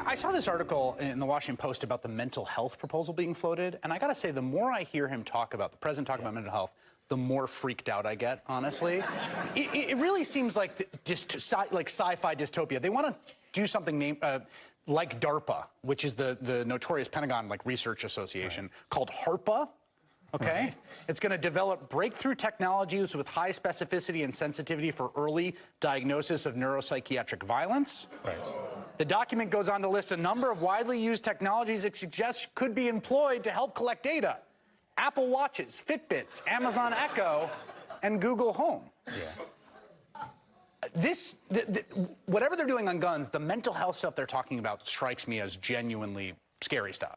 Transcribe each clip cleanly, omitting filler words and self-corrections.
I saw this article in the Washington Post about the mental health proposal being floated, and I got to say, the more I hear him talk about, the president talk about mental health, the more freaked out I get, honestly. It really seems like like sci-fi dystopia. They want to do something named like DARPA, which is the notorious Pentagon research association, called HARPA. Okay? Right. It's going to develop breakthrough technologies with high specificity and sensitivity for early diagnosis of neuropsychiatric violence. Right. The document goes on to list a number of widely used technologies it suggests could be employed to help collect data. Apple Watches, Fitbits, Amazon Echo, and Google Home. Yeah. Whatever they're doing on guns, the mental health stuff they're talking about strikes me as genuinely scary stuff.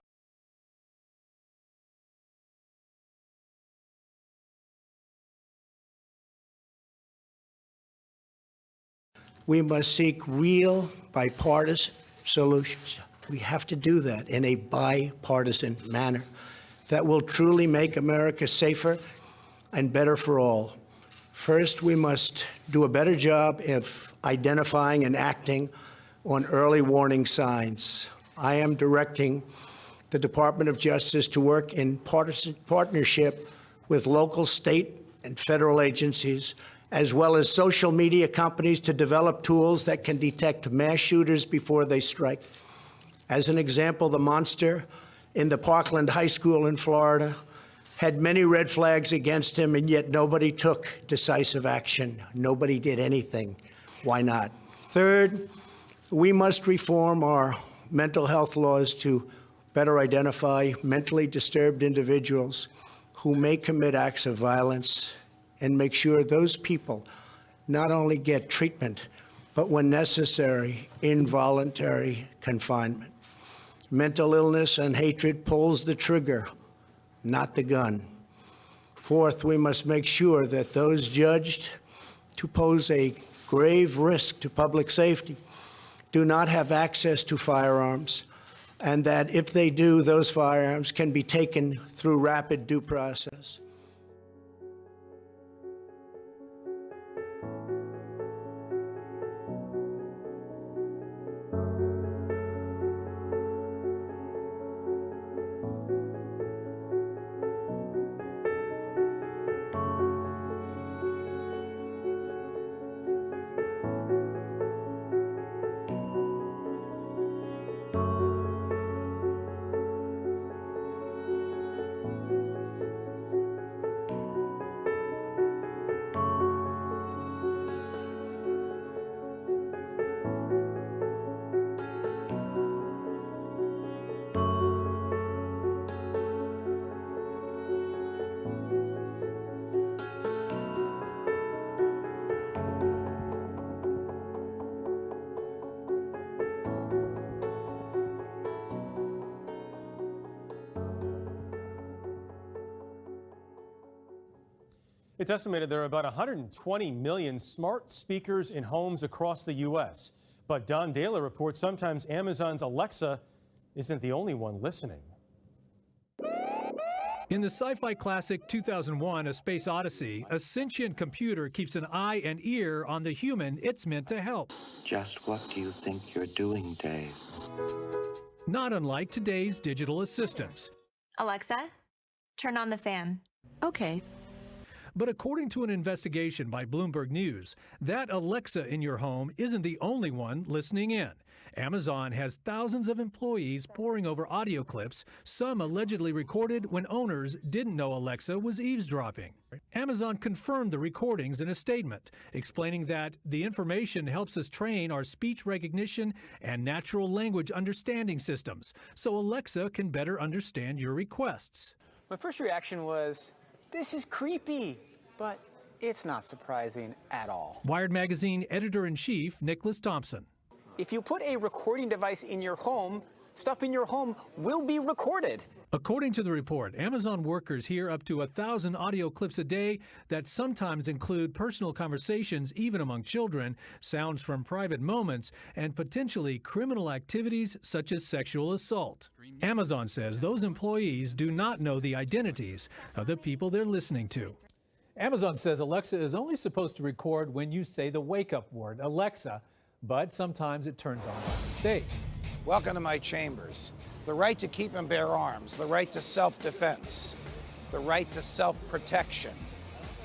We must seek real bipartisan solutions. We have to do that in a bipartisan manner that will truly make America safer and better for all. First, we must do a better job of identifying and acting on early warning signs. I am directing the Department of Justice to work in partnership with local, state, and federal agencies, as well as social media companies, to develop tools that can detect mass shooters before they strike. As an example, the monster in the Parkland High School in Florida had many red flags against him, and yet nobody took decisive action. Nobody did anything. Why not? Third, we must reform our mental health laws to better identify mentally disturbed individuals who may commit acts of violence and make sure those people not only get treatment, but when necessary, involuntary confinement. Mental illness and hatred pulls the trigger, not the gun. Fourth, we must make sure that those judged to pose a grave risk to public safety do not have access to firearms, and that if they do, those firearms can be taken through rapid due process. It's estimated there are about 120 million smart speakers in homes across the U.S. But Don Dahler reports sometimes Amazon's Alexa isn't the only one listening. In the sci-fi classic 2001, A Space Odyssey, a sentient computer keeps an eye and ear on the human it's meant to help. Just what do you think you're doing, Dave? Not unlike today's digital assistants. Alexa, turn on the fan. Okay. But according to an investigation by Bloomberg News, that Alexa in your home isn't the only one listening in. Amazon has thousands of employees poring over audio clips, some allegedly recorded when owners didn't know Alexa was eavesdropping. Amazon confirmed the recordings in a statement, explaining that the information helps us train our speech recognition and natural language understanding systems, so Alexa can better understand your requests. My first reaction was, this is creepy, but it's not surprising at all. Wired Magazine editor-in-chief Nicholas Thompson. If you put a recording device in your home, stuff in your home will be recorded. According to the report, Amazon workers hear up to 1,000 audio clips a day that sometimes include personal conversations, even among children, sounds from private moments, and potentially criminal activities such as sexual assault. Amazon says those employees do not know the identities of the people they're listening to. Amazon says Alexa is only supposed to record when you say the wake-up word, Alexa, but sometimes it turns on by mistake. Welcome to my chambers. The right to keep and bear arms, the right to self-defense, the right to self-protection,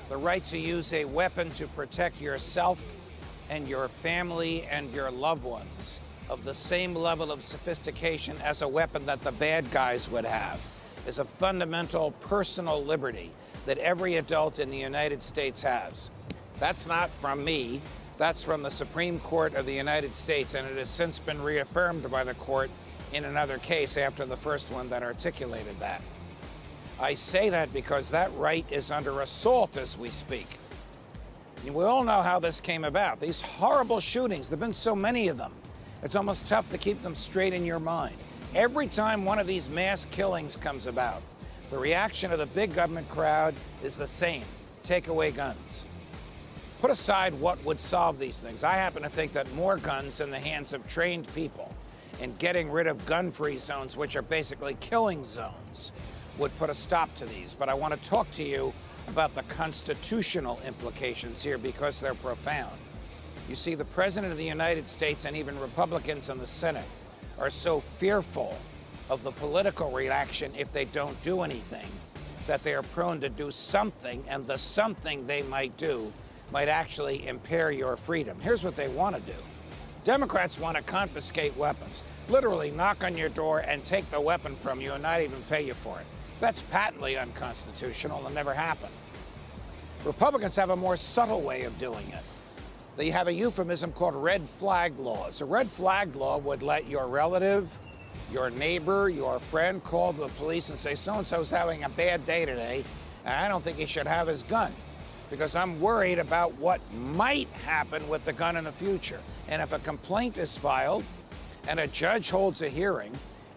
the right to use a weapon to protect yourself and your family and your loved ones of the same level of sophistication as a weapon that the bad guys would have is a fundamental personal liberty that every adult in the United States has. That's not from me. That's from the Supreme Court of the United States, and it has since been reaffirmed by the court in another case after the first one that articulated that. I say that because that right is under assault as we speak. And we all know how this came about. These horrible shootings, there have been so many of them. It's almost tough to keep them straight in your mind. Every time one of these mass killings comes about, the reaction of the big government crowd is the same: take away guns. Put aside what would solve these things. I happen to think that more guns in the hands of trained people and getting rid of gun-free zones, which are basically killing zones, would put a stop to these. But I want to talk to you about the constitutional implications here because they're profound. You see, the President of the United States and even Republicans in the Senate are so fearful of the political reaction if they don't do anything that they are prone to do something, and the something they might do might actually impair your freedom. Here's what they want to do. Democrats want to confiscate weapons, literally knock on your door and take the weapon from you and not even pay you for it. That's patently unconstitutional and never happened. Republicans have a more subtle way of doing it. They have a euphemism called red flag laws. A red flag law would let your relative, your neighbor, your friend call the police and say, so-and-so's having a bad day today, and I don't think he should have his gun because I'm worried about what might happen with the gun in the future. And if a complaint is filed and a judge holds a hearing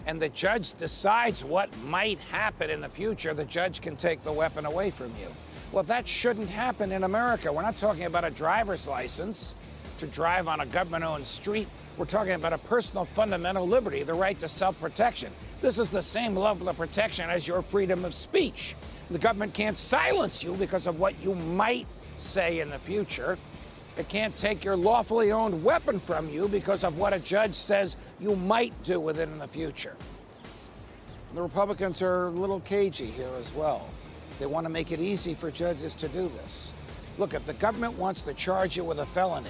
and the judge decides what might happen in the future, the judge can take the weapon away from you. Well, that shouldn't happen in America. We're not talking about a driver's license to drive on a government-owned street. We're talking about a personal fundamental liberty, the right to self-protection. This is the same level of protection as your freedom of speech. The government can't silence you because of what you might say in the future. It can't take your lawfully owned weapon from you because of what a judge says you might do with it in the future. The Republicans are a little cagey here as well. They want to make it easy for judges to do this. Look, if the government wants to charge you with a felony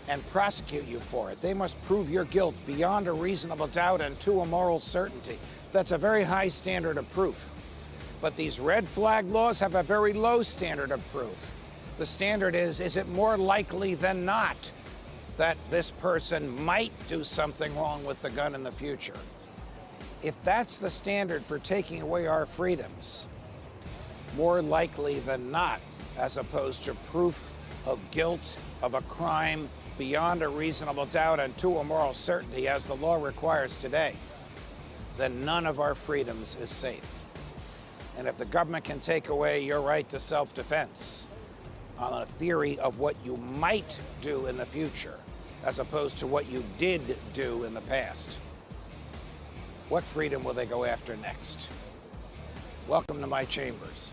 and prosecute you for it, they must prove your guilt beyond a reasonable doubt and to a moral certainty. That's a very high standard of proof. But these red flag laws have a very low standard of proof. The standard is it more likely than not that this person might do something wrong with the gun in the future? If that's the standard for taking away our freedoms, more likely than not, as opposed to proof of guilt of a crime beyond a reasonable doubt and to a moral certainty, as the law requires today, then none of our freedoms is safe. And if the government can take away your right to self-defense on a theory of what you might do in the future, as opposed to what you did do in the past, what freedom will they go after next? Welcome to my chambers.